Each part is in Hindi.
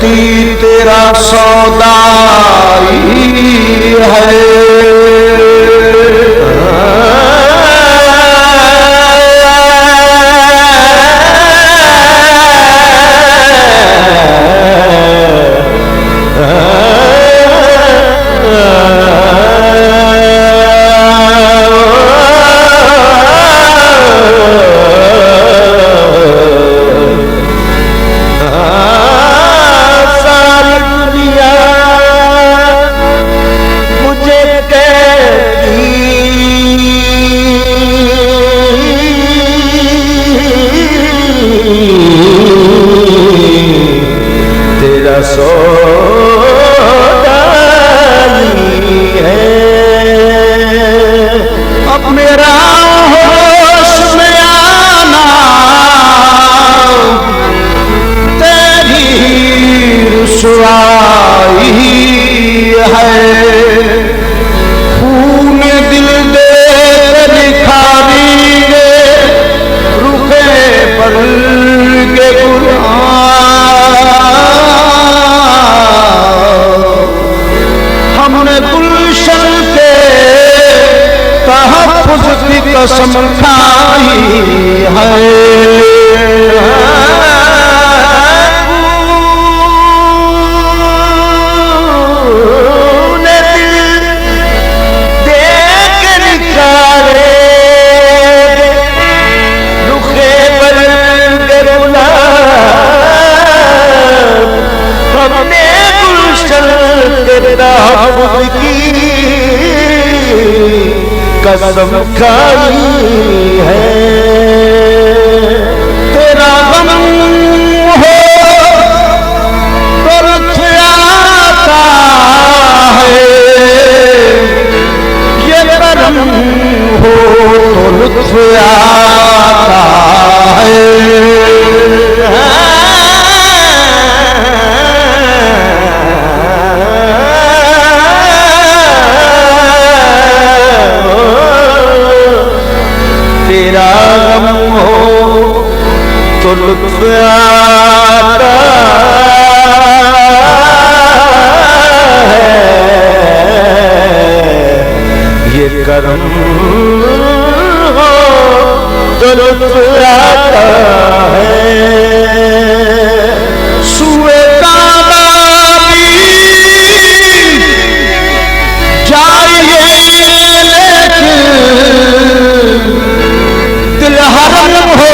भक्ति तेरा सौदाई है। कसम खाई है। कसम खाई है। तेरा गम हो तो लुत्फ आता है, ये करम हो तो लुत्फ आता है। तेरा गम हो तो लुत्फ आता है, ये करम हो तो लुत्फ आता है। सुए काबा भी जाइए दिल हरम हो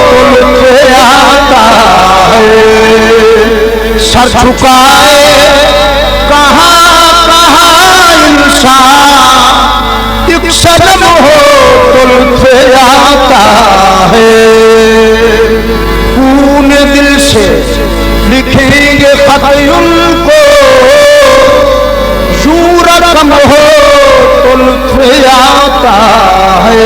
तो लुत्फ आता है। सर झुकाए कहाँ कहाँ इंसान, एक सदम हो तो लुत्फ आता है। खून दिल से लिखेंगे खत उनको, यूं रकम हो तो लुत्फ आता है।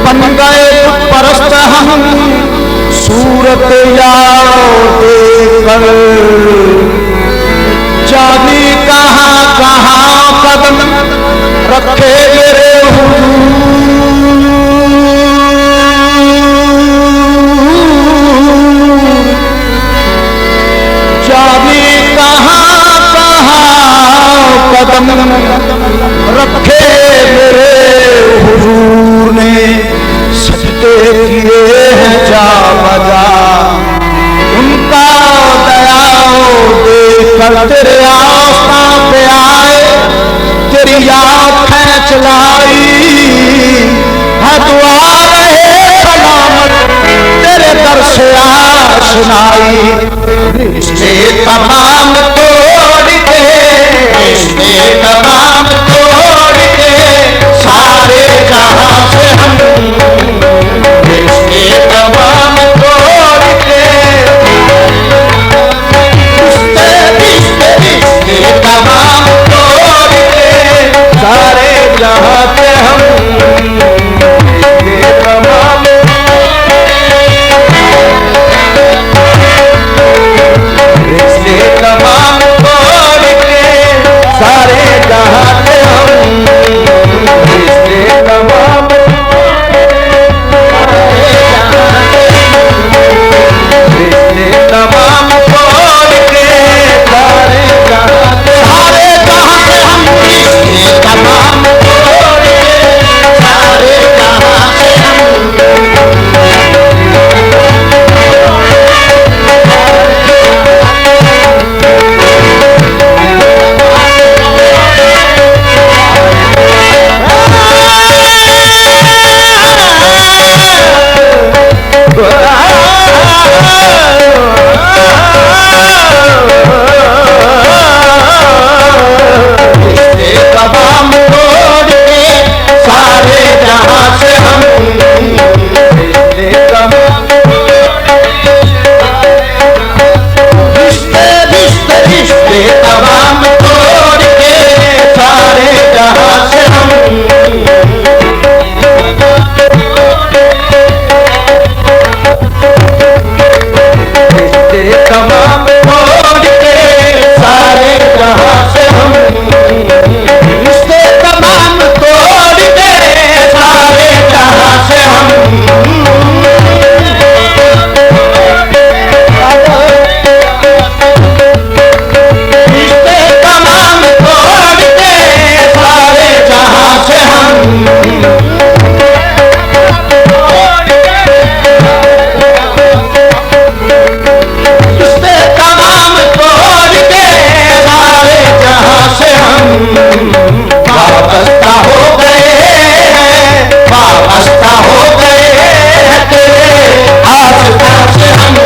बन गए परस्त हम सूरत यारो देखकर, जाने कहाँ कहाँ कदम रखे मेरे हुजूर, जाने कहाँ कहाँ कदम रखे मेरे हुजूर ने। सजदे किए हैं जा बजा उनका दयाओ देखकर, तेरे आस्था पे आए तेरी याद खींच लाई है। दुआ रहे सलामत तेरे दर से आश सुनाई। रिश्ते तमाम तोड़ के, रिश्ते तमाम तोड़ के सारे जहां से हम, रिश्ते तमाम तोड़ के, रिश्ते रिश्ते रिश्ते तमाम तोड़ के सारे जहां से हम, रिश्ते तमाम रिश्ते तमाम तोड़ के सारे जहां से हम, रिश्ते तमाम रिश्ते तमाम तोड़ के सारे जहां से हम, रिश्ते तमाम तोड़ के सारे जहां से हम, रिश्ते तमाम तोड़ के सारे जहां से हम, रिश्ते तमाम रिश्ते रिश्ते रिश्ते तमाम तोड़ के सारे जहां से हम, रिश्ते तमाम तोड़ के सारे जहां से हम, रिश्ते तमाम तोड़ के सारे जहां से हम, रिश्ते तमाम तोड़ के सारे जहां से हम, रिश्ते तमाम तोड़ के सारे जहां से हम वाबस्ता हो गए हैं, वाबस्ता हो गए हैं तेरे आस्था से हम,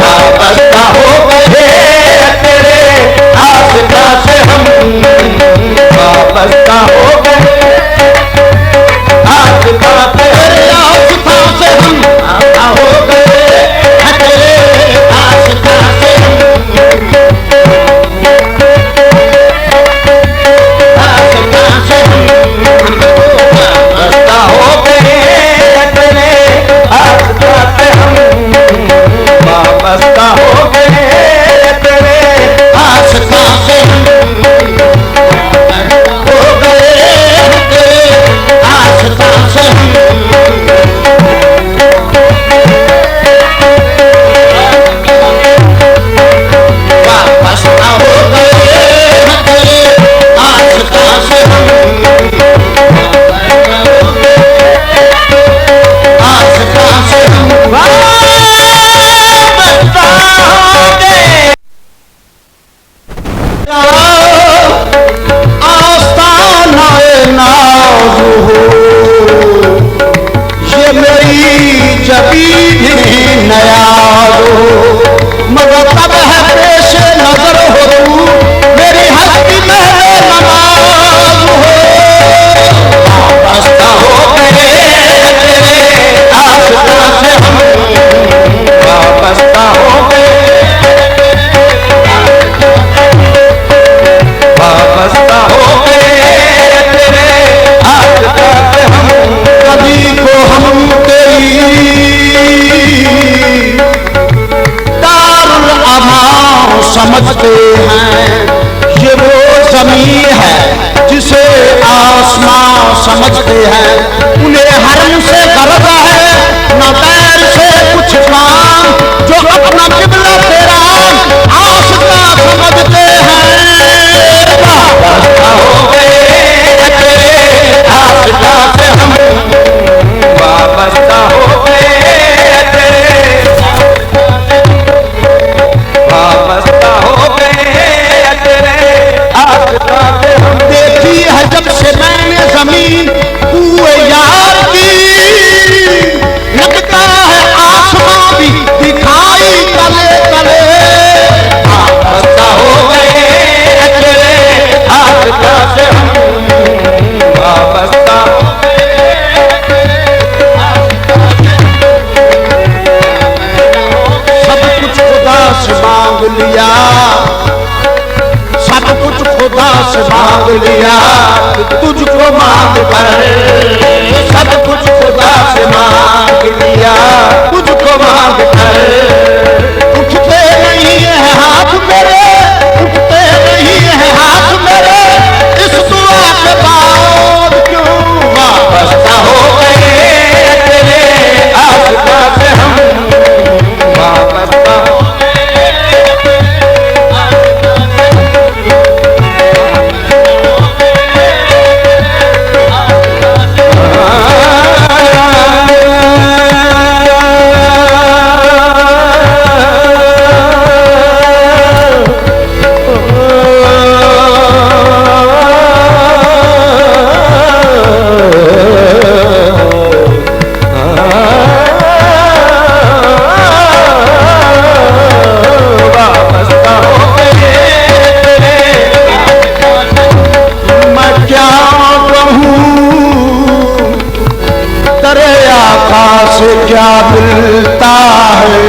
वाबस्ता हो गए हैं तेरे आस्था से हम, वाबस्ता हो गए आस्था तेरे आस्था से हम, आस्था हो गए हैं तेरे आस्था से हम, आस्था से हम वाबस्ता हो गए हैं तेरे आस्था से हम, वाबस्ता हो गए हैं तेरे आस्था से हम, हो गए हैं तेरे आस्था से हम, वाबस्ता हो गए हैं तेरे आस्था से हम, आस्था से हम वाबस्ता हो गए। आस्तानाए नाज़ हो ये मेरी जबी भी नयाज़ हो, मगर तब है पेश नजर हो तू मेरी हस्ती में नमाज हो, वाबस्ता हो गए तेरे आस्था से हम, वाबस्ता हो गए, वाबस्ता हो गए तेरे आस्था से हम, कभी को हम तेरी दारुल अमान समझते हैं, ये वो ज़मीन है जिसे आसमां समझते हैं, उन्हें हरम से गर्व है न पैर से कुछ काम, जो अपना किबला तेरा आस्था समझते हैं, वाबस्ता हो गए तेरे आस्था से हम, वाबस्ता हो गए तेरे, वाबस्ता हो गए तेरे आस्था से हम, देखी है जब से मैंने जमीन तू यार की, लगता है आसमां मांग लिया, सब कुछ खुदा से मांग लिया, तुझको मांग कर सब कुछ खुदा से मांग लिया, तुझको मांग कर। उठते नहीं है हाथ मेरे, उठते नहीं है हाथ मेरे, इस दुआ के बाद क्यों वापस हो गए तेरे आसमां से हम वापस हो गए। क्या मिलता है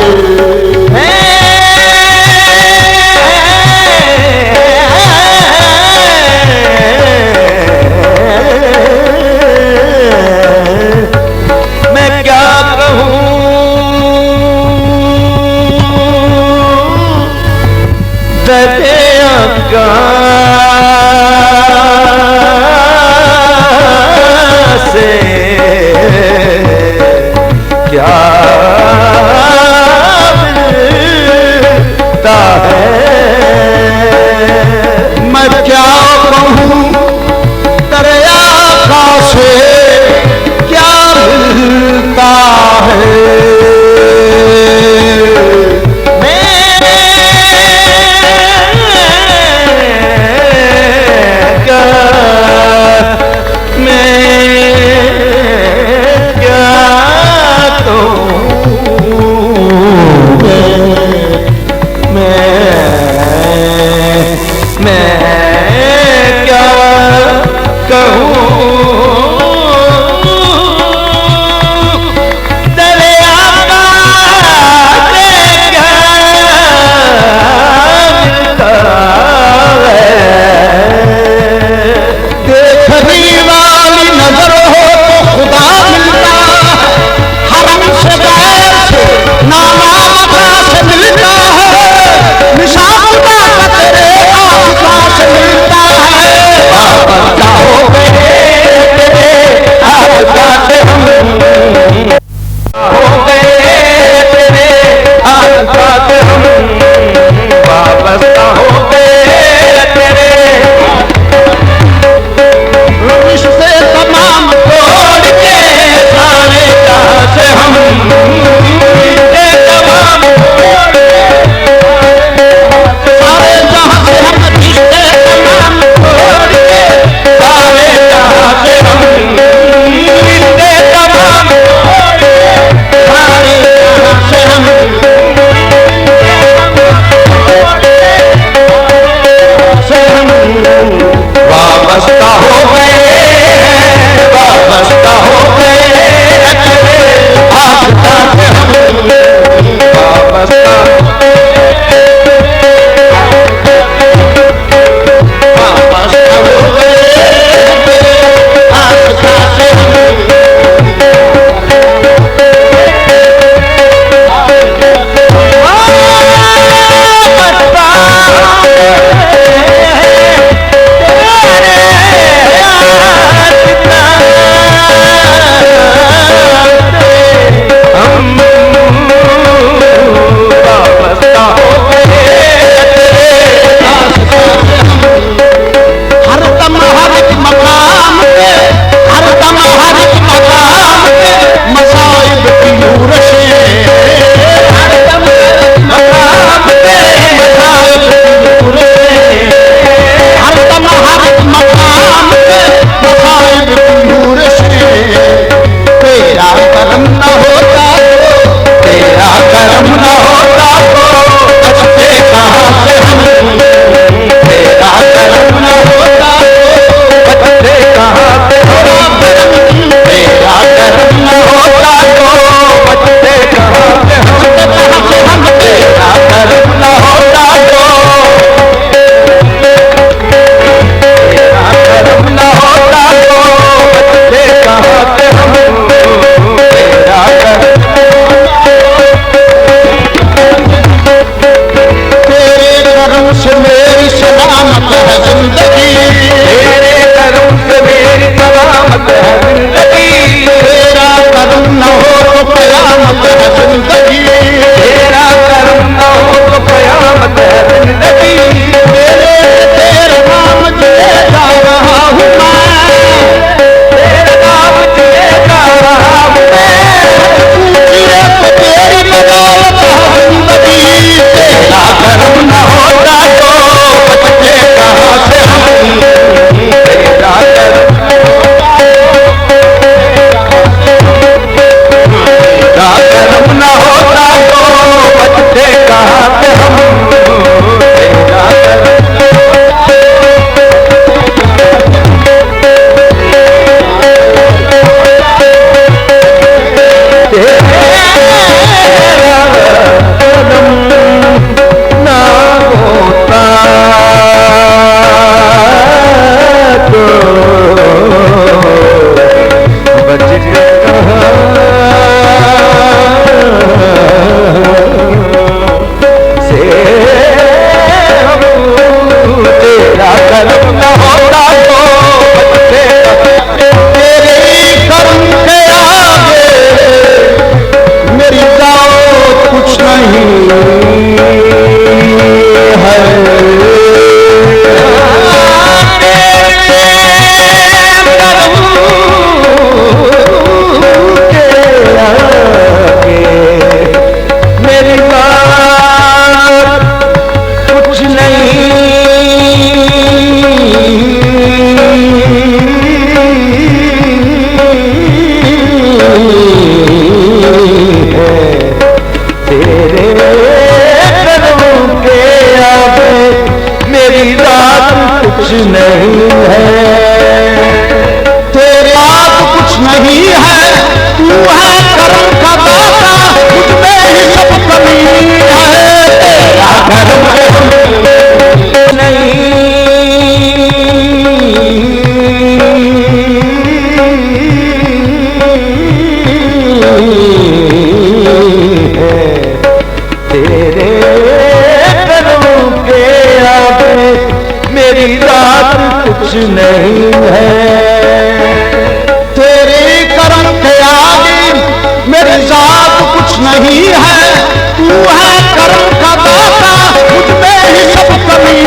मैं क्या कहूँ, दरिया से क्या मिलता है, मैं क्या कहूँ दरिया से क्या मिलता है। मैं सलामत है जिंदगी, तेरे करम से मेरी सलामत है जिंदगी, तेरा करम न हो तो कयामत है जिंदगी, तेरा करम न हो तो कयामत है जिंदगी। तेरे नाम जिए जा रहा हूँ मैं, तेरे नाम जिए जा रहा हूँ पूछिए तो तेरी बदौलत है जिंदगी, तेरा करम न होता तो बचते कहाँ से हम, तेरा करम न होता तो बचते कहाँ से हम, तेरा करम ना होता तो बचते तेरा करम न होता तो बचते तेरे करम के आगे मेरी जाओ कुछ नहीं है, मेरी बात कुछ नहीं है, तेरे करम के आगे मेरी बात कुछ नहीं है, तेरे बात कुछ नहीं है, तू है करम का दाता, मुझ में ही सब कमी है, तेरा करम नहीं है, तेरे करम के आगे मेरी रात कुछ नहीं है, तेरे करम के आगे मेरी जात कुछ नहीं है, तू है करम का दाता, मुझ में ही सब कमी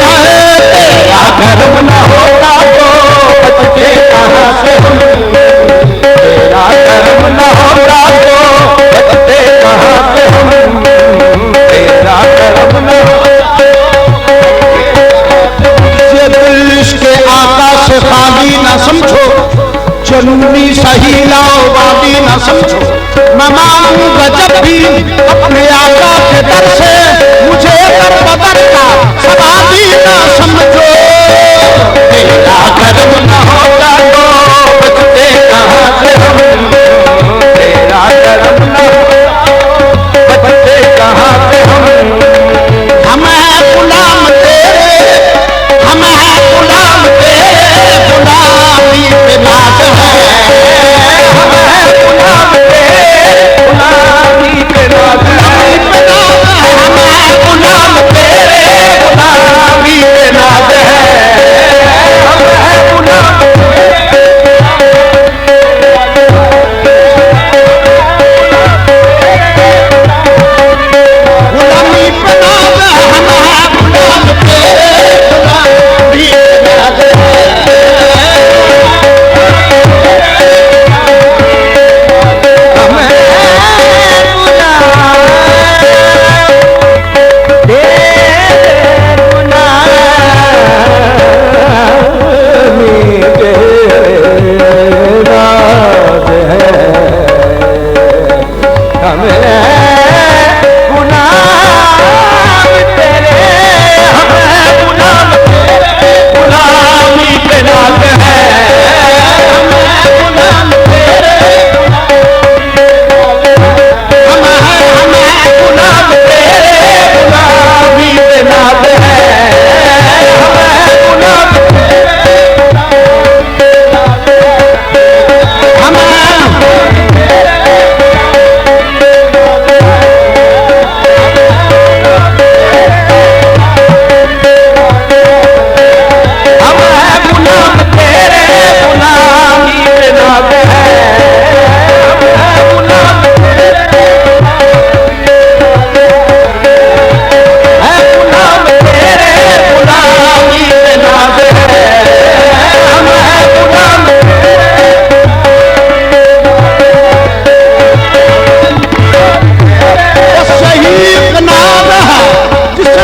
है, तेरा करम न होता तो बचते कहाँ से हम, तेरा करम न होता तो बचते कहाँ से हम, तेरा करम न होता ये दिल इसके आका से खाली न समझो, जनूनी सही लाओवादी न समझो, मैं मांगूंगा जब भी अपने आका के दर से, मुझे दर बदर का सवादी न समझो, तेरा करम न होता तो बचते कहाँ से हम, तेरा करम न होता बचते कहाँ से हम हैं गुलाम तेरे, हम हैं गुलाम तेरे, गुलामी पे नाज है, हम हैं गुलाम तेरे, गुलामी पे नाज है, हम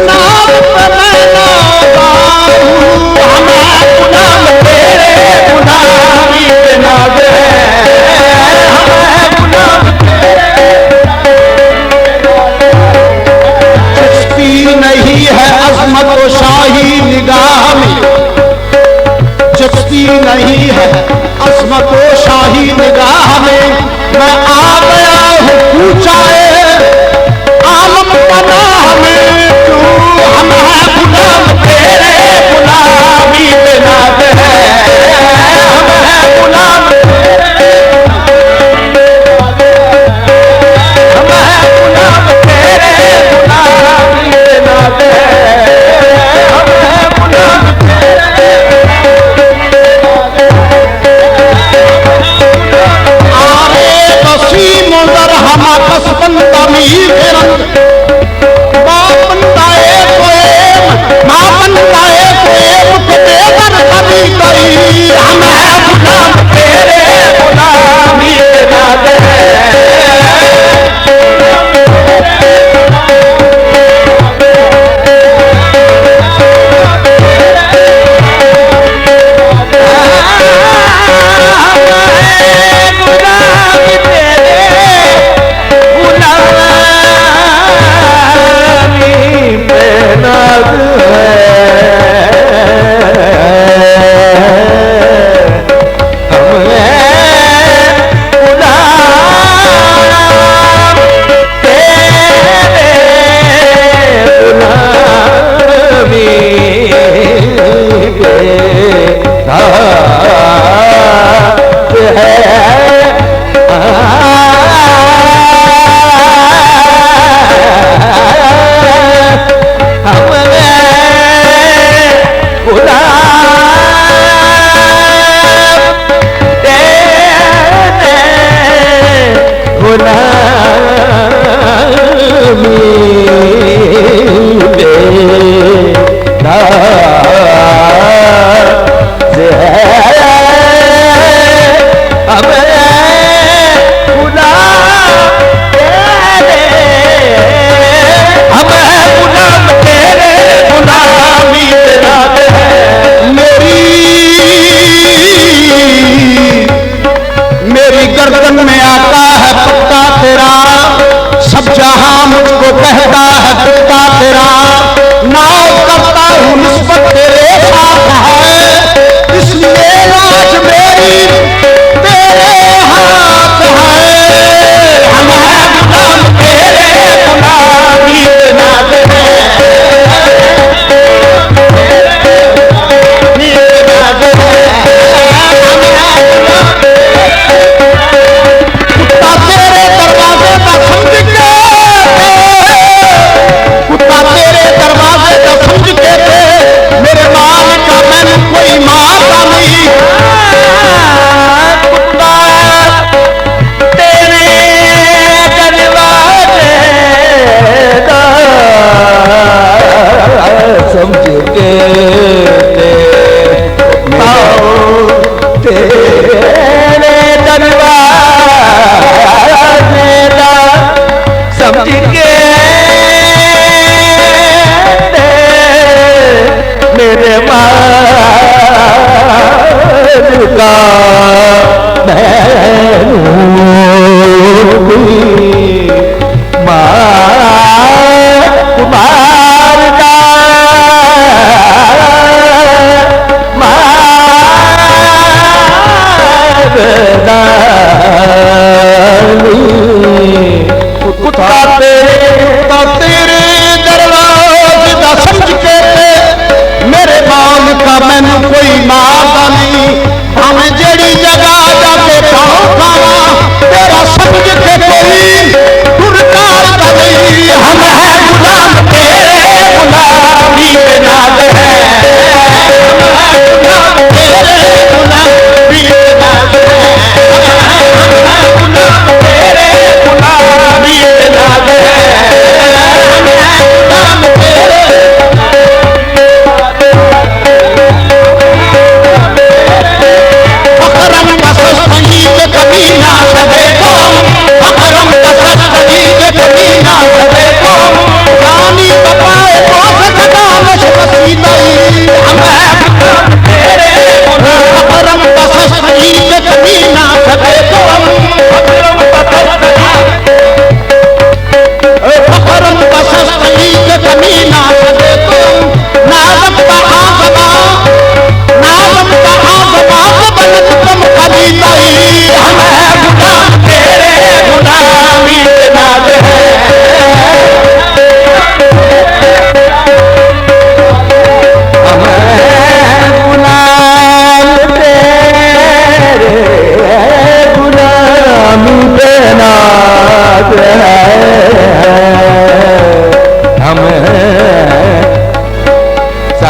नाम पे मैं नादार हूँ, हमें गुलाम तेरे गुलामी पे नाज है, हमें गुलाम चिश्ती नहीं है अजमत व शाही निगाह में, चिश्ती नहीं है अजमत व शाही निगाह में, मैं आ गया हूँ पूछाए आलम पनाह में, तू हम है गुलाम तेरे गुलामी पे नाज है, हमें गुलाम हमें गुलाम तेरे गुलामी पे नाज है, हमें गुलाम आरे वसीम दर हम कसबन तमीर रंग बापन ताए कोएम मापन ताए कोएम को देवर कभी करी, हम है गुलाम तेरे गुलामी पे नाज अब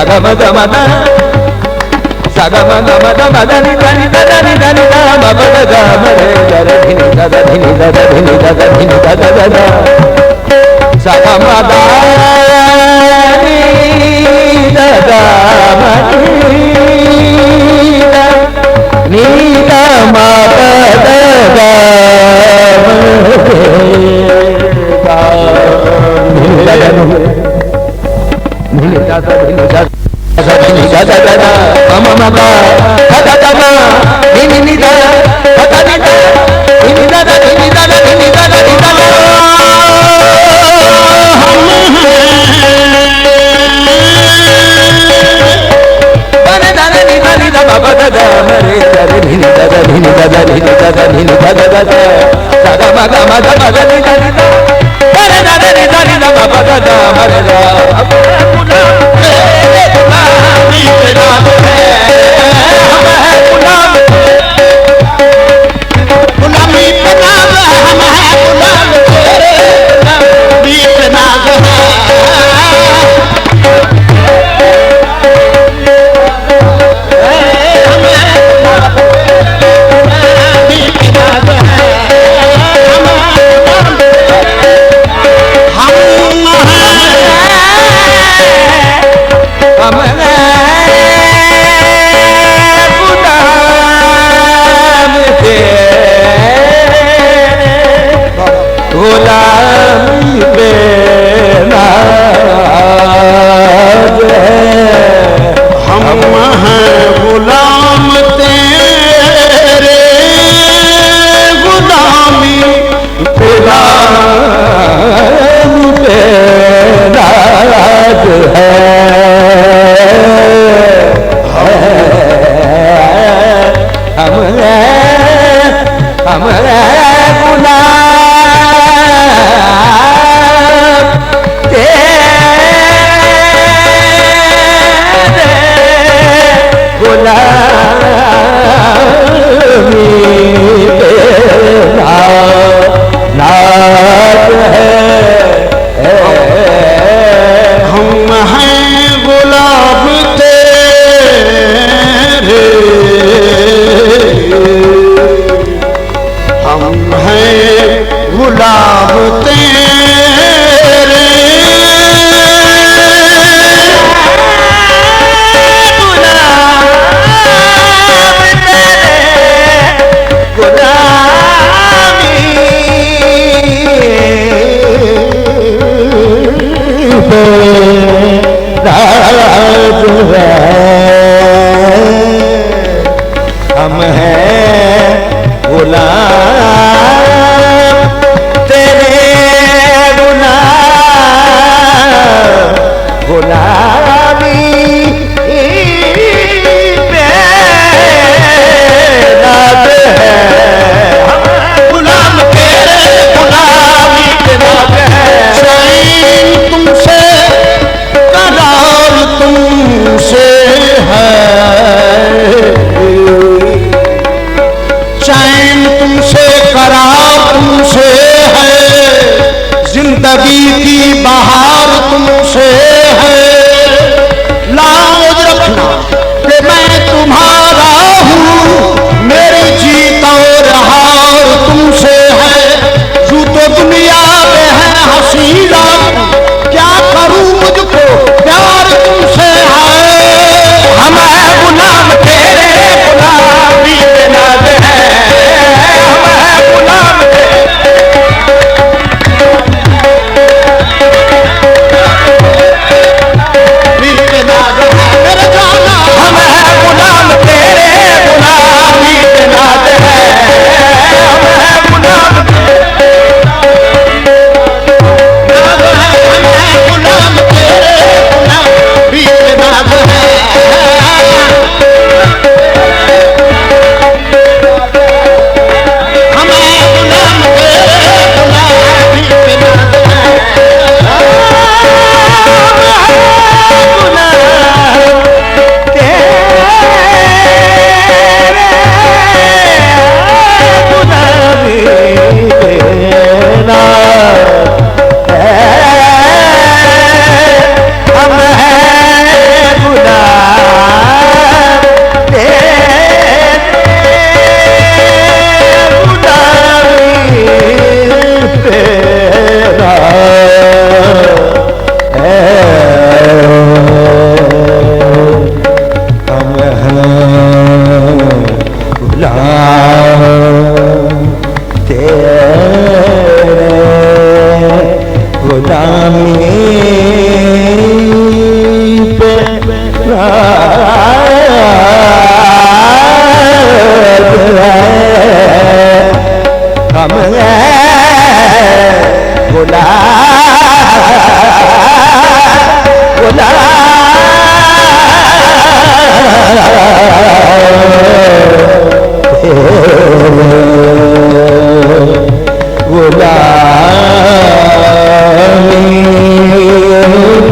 సగమ గమద సగమ గమద మదని దని దని దని మబద గమరే దరధిని దదధిని దదధిని దదధిని దదదద సగమ దాని దదమని నీల మబద हम हैं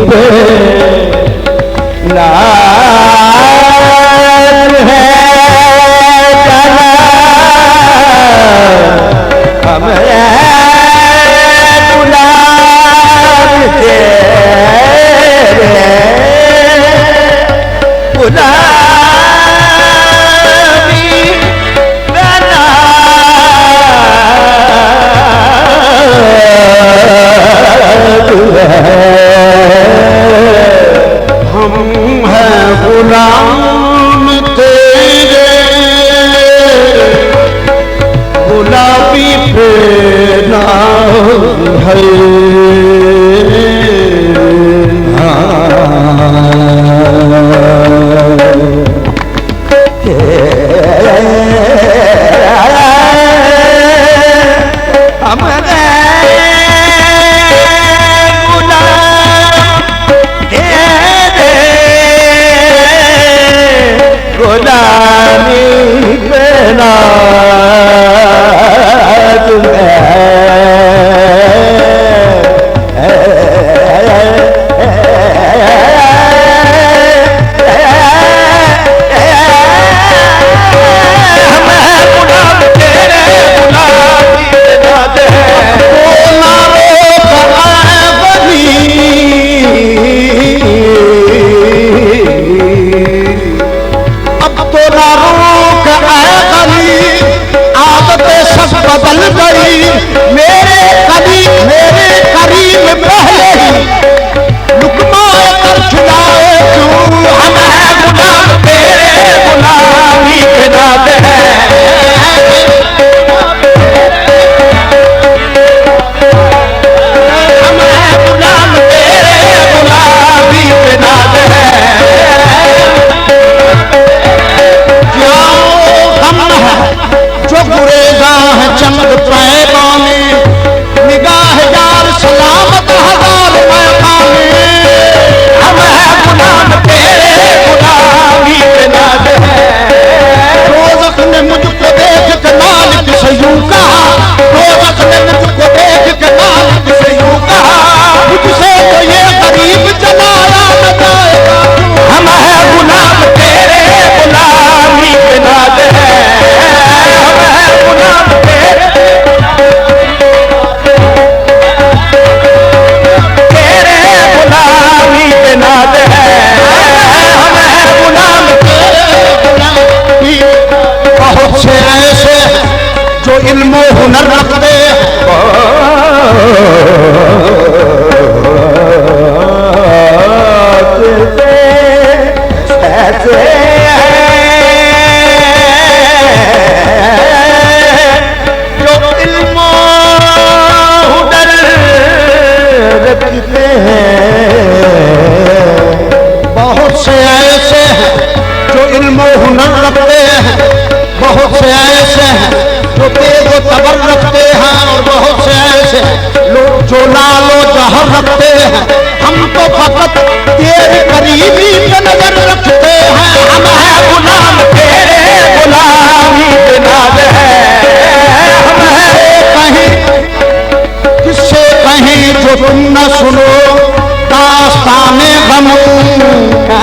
पे नाज है जना हमें गुलाब तेरे गुलाबी बना हम हैं गुलाम तेरे गुलाबी पे नाज है गुलामी बना बदल गई मेरे करीब पहले ही लुकमा कर खिलाए क्यों हम हैं गुलाम तेरे गुलामी के नाते हैं हम हैं गुलाम तेरे गुलामी के नाते हैं जाओ हम हैं जो गुरेजा है चमक पैमाने निगाह यार सलामत हजार पैमाने हम हैं गुलाम तेरे गुलामी के नाज है रोज़क ने मुझको देख के मालिक से यूं कहा रोज़क ने मुझको देख के मालिक से यूं कहा मुझसे तो ये गरीब जलाया न जाएगा हम हैं गुलाम तेरे गुलामी के नाज है बहुत से ऐसे जो इल्म हुनर रखते ऐसे जो इल्म हुनर रखते हैं बहुत से ऐसे जो इल्म हुनर रखते हैं बहुत से ऐसे हैं जो तेज तबर रखते हैं और बहुत से ऐसे लोग जो लालो जहर रखते हैं हम तो फकत तेरी करीबी पे नजर रखते हैं हम हैं गुलाम तेरे गुलामी के नाज है हम हैं कहीं किससे कहीं जो तुम न सुनो दास्ताने गम का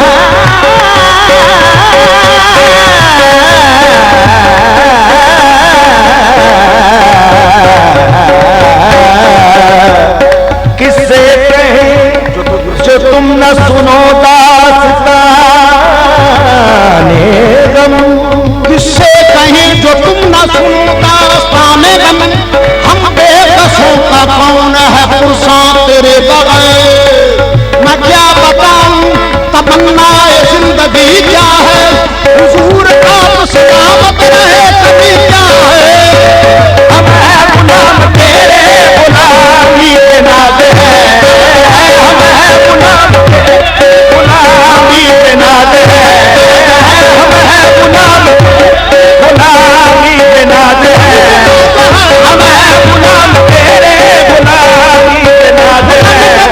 किससे कहीं जो तुम न सुनो दास्ताने गम किससे कहीं जो तुम न सुनो दास्ताने गम हम बेकसों का कौन है पुरसा तेरे बगैर मैं क्या बताऊं तमन्ना जिंदगी क्या है हुजूर आप सलामत रहे कभी क्या है हम हैं गुलाम तेरे गुलामी के नाज है हम हैं गुलाम गुलामी के नाज है हम हैं गुलाम गुलामी के नाज है हम हैं गुलाम तेरे गुलामी के नाज है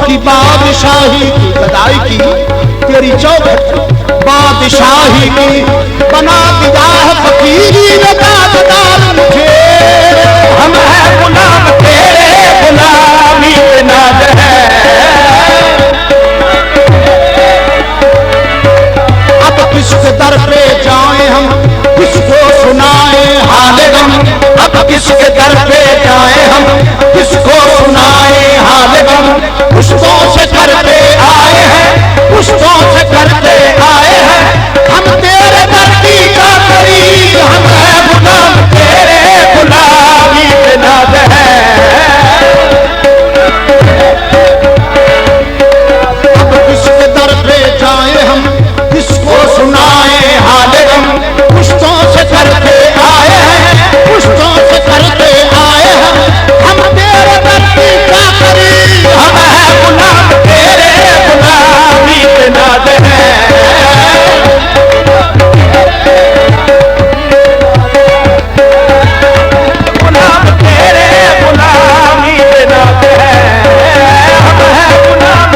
की बादशाही की गदाई की तेरी चौखट बादशाही की बना दिया है फकीरी ने दागदार मुझे। हम हैं गुलाम तेरे गुलामी पे नाज है। अब किसके दर पे जाएं हम किसको सुनाए हाल गम। अब किसके दर पे जाए हम किसको सुनाए हाल गम। पुष्पों से करते आए हैं पुष्पों से करते आए हैं हम तेरे धरती का करीब हम हैं गुलाम तेरे गुलामी पे नाज है। अब किसके दर पे जाए हम किसको सुनाए हाल गम। पुष्पों से करते आए हैं पुष्पों से करते आए हैं हम तेरे धरती का करीब। हम हैं गुलाम तेरे गुलामी पे नाज है। गुलाम तेरे गुलामी पे नाज है। हम हैं गुलाम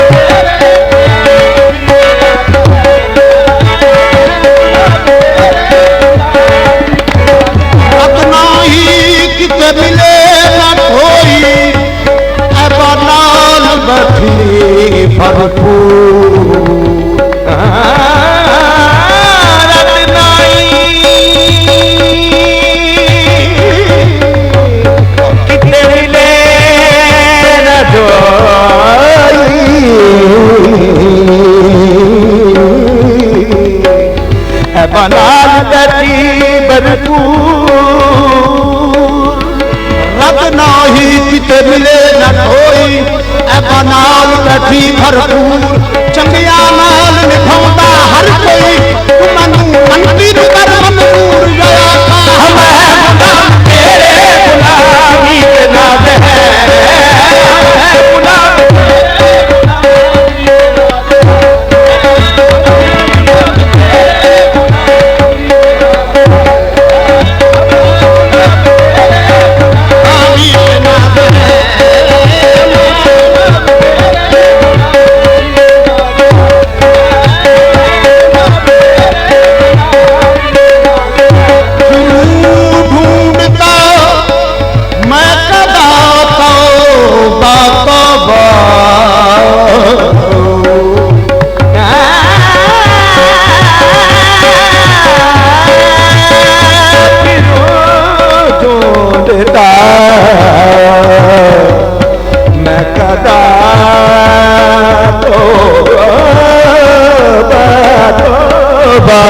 अपना ही किते मिले न कोई ऐसा लाल बखली भरपूर। कितने मिले न बनाल गति भरपूर। रब नाही किते मिले न कोई ऐसा नाल बैठी भरपूर। चंगिया नाल निभाਉਂਦਾ हर कोई तू मनु अंतिम कर मंजूर गया था। हम हैं गुलाम तेरे गुलामी पे नाज है। हम हैं गुलाम ढूंढता मैं कदा तौबा तौबा। ढूंढता मैं कदा तौबा तौबा।